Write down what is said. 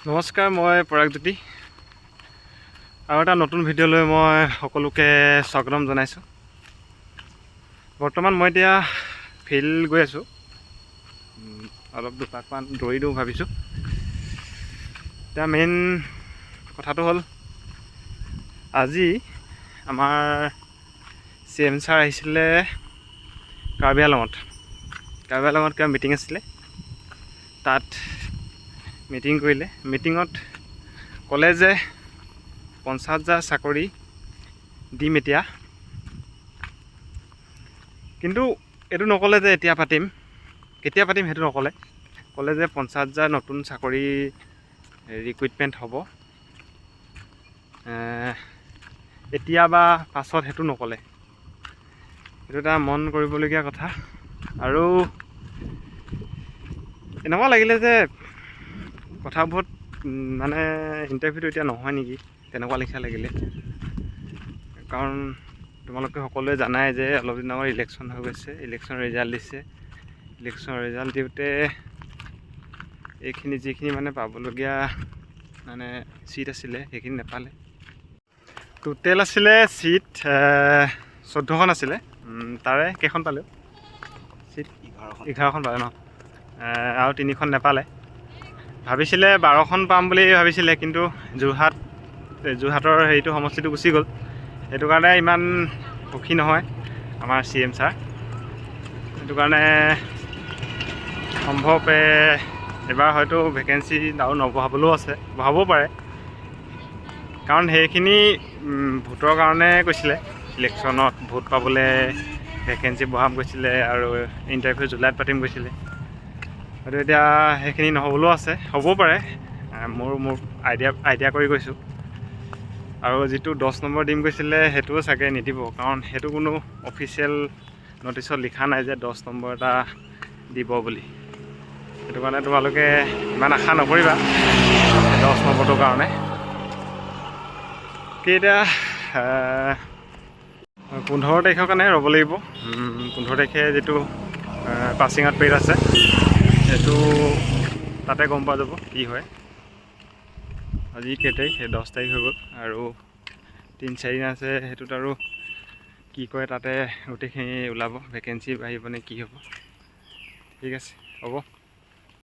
নমস্কাৰ, মই পৰাগজ্যোতি আৰু এটা নতুন ভিডিঅ'লৈ মই সকলোকে স্বাগতম জনাইছোঁ। বৰ্তমান মই এতিয়া ফিল্ড গৈ আছোঁ, অলপ দুপাকমান দৌৰি দিওঁ ভাবিছোঁ। এতিয়া মেইন কথাটো হ'ল, আজি আমাৰ CM ছাৰ আহিছিলে কাৰ্বি আংলঙত কিবা মিটিং আছিলে। তাত মিটিং কৰিলে। মিটিঙত ক'লে যে 50,000 চাকৰি দিম এতিয়া, কিন্তু এইটো নক'লে যে কেতিয়া পাতিম সেইটো নক'লে। ক'লে যে 50,000 নতুন চাকৰি ৰিক্ৰুইটমেণ্ট হ'ব, এতিয়া বা পাছত সেইটো নক'লে। সেইটো এটা মন কৰিবলগীয়া কথা। আৰু এনেকুৱা লাগিলে যে কথাবোৰত মানে ইণ্টাৰভিউটো এতিয়া নহয় নেকি, তেনেকুৱা লেখীয়া লাগিলে। কাৰণ তোমালোকে সকলোৱে জানাই যে অলপ দিন আগত ইলেকশ্যন হৈ গৈছে, ইলেকশ্যন ৰিজাল্ট দিছে। ইলেকশ্যন ৰিজাল্ট দিওঁতে এইখিনি যিখিনি মানে পাবলগীয়া মানে চিট আছিলে সেইখিনি নাপালে। টোটেল আছিলে চিট 14খন আছিলে, তাৰে কেইখন পালে? চিট 11খন পালে ন, আৰু 3খন নাপালে। ভাবিছিলে 12খন পাম বুলি ভাবিছিলে, কিন্তু যোৰহাটৰ হেৰিটো সমষ্টিটো গুচি গ'ল। সেইটো কাৰণে ইমান সুখী নহয় আমাৰ CM ছাৰ। সেইটো কাৰণে সম্ভৱ এবাৰ হয়তো ভেকেঞ্চি আৰু নবঢ়াবলৈও আছে, বঢ়াবও পাৰে। কাৰণ সেইখিনি ভোটৰ কাৰণে কৈছিলে, ইলেকশ্যনত ভোট পাবলৈ ভেকেঞ্চি বঢ়াম কৈছিলে, আৰু ইণ্টাৰভিউ জুলাইত পাতিম কৈছিলে। হয়তো এতিয়া সেইখিনি নহ'বলৈও আছে, হ'বও পাৰে। মোৰ আইডিয়া কৰি কৈছোঁ। আৰু যিটো 10 নম্বৰ দিম কৈছিলে সেইটোও চাগে নিদিব, কাৰণ সেইটো কোনো অফিচিয়েল নটিচত লিখা নাই যে 10 নম্বৰ এটা দিব বুলি। সেইটো কাৰণে তোমালোকে ইমান আশা নকৰিবা 10 নম্বৰটোৰ কাৰণে। এতিয়া 15 তাৰিখৰ কাৰণে ৰ'ব লাগিব। 15 তাৰিখে যিটো পাছিং আউট পেড আছে সেইটো তাতে গম পোৱা যাব কি হয়। আজি কেই তাৰিখ? 10 তাৰিখ হৈ গ'ল, আৰু 3-4 দিন আছে। সেইটোত আৰু কি কয় তাতে গোটেইখিনি ওলাব, ভেকেঞ্চি বাঢ়িব নে কি হ'ব। ঠিক আছে, হ'ব।